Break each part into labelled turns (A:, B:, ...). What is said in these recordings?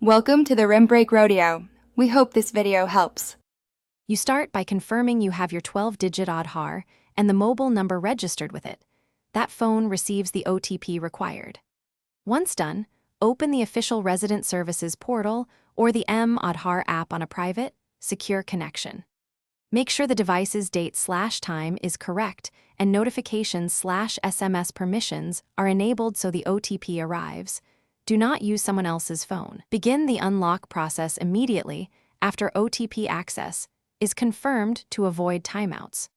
A: Welcome to the Rim Break Rodeo. We hope this video helps.
B: You start by confirming you have your 12-digit Aadhar and the mobile number registered with it. That phone receives the OTP required. Once done, open the official Resident Services portal or the Aadhar app on a private, secure connection. Make sure the device's date/time is correct and notifications/SMS permissions are enabled so the OTP arrives. Do not use someone else's phone. Begin the unlock process immediately after OTP access is confirmed to avoid timeouts.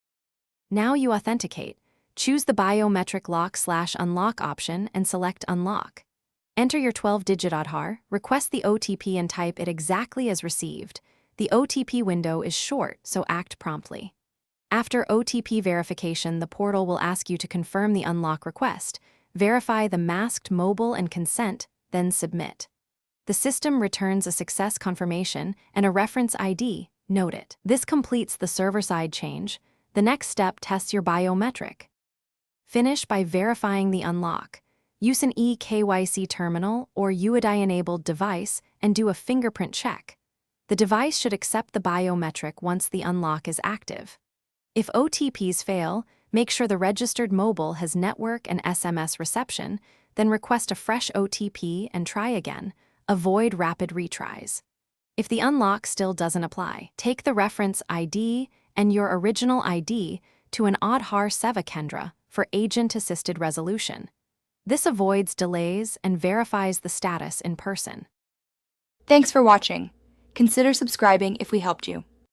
B: Now you authenticate. Choose the biometric lock/unlock option and select Unlock. Enter your 12-digit Aadhar, request the OTP and type it exactly as received. The OTP window is short, so act promptly. After OTP verification, the portal will ask you to confirm the unlock request, verify the masked mobile and consent, then submit. The system returns a success confirmation and a reference ID. Note it. This completes the server-side change. The next step tests your biometric. Finish by verifying the unlock. Use an eKYC terminal or UID-enabled device and do a fingerprint check. The device should accept the biometric once the unlock is active. If OTPs fail, make sure the registered mobile has network and SMS reception, then request a fresh OTP and try again. Avoid rapid retries. If the unlock still doesn't apply, take the reference ID and your original ID to an Aadhar Seva Kendra for agent-assisted resolution. This avoids delays and verifies the status in person.
A: Thanks for watching. Consider subscribing if we helped you.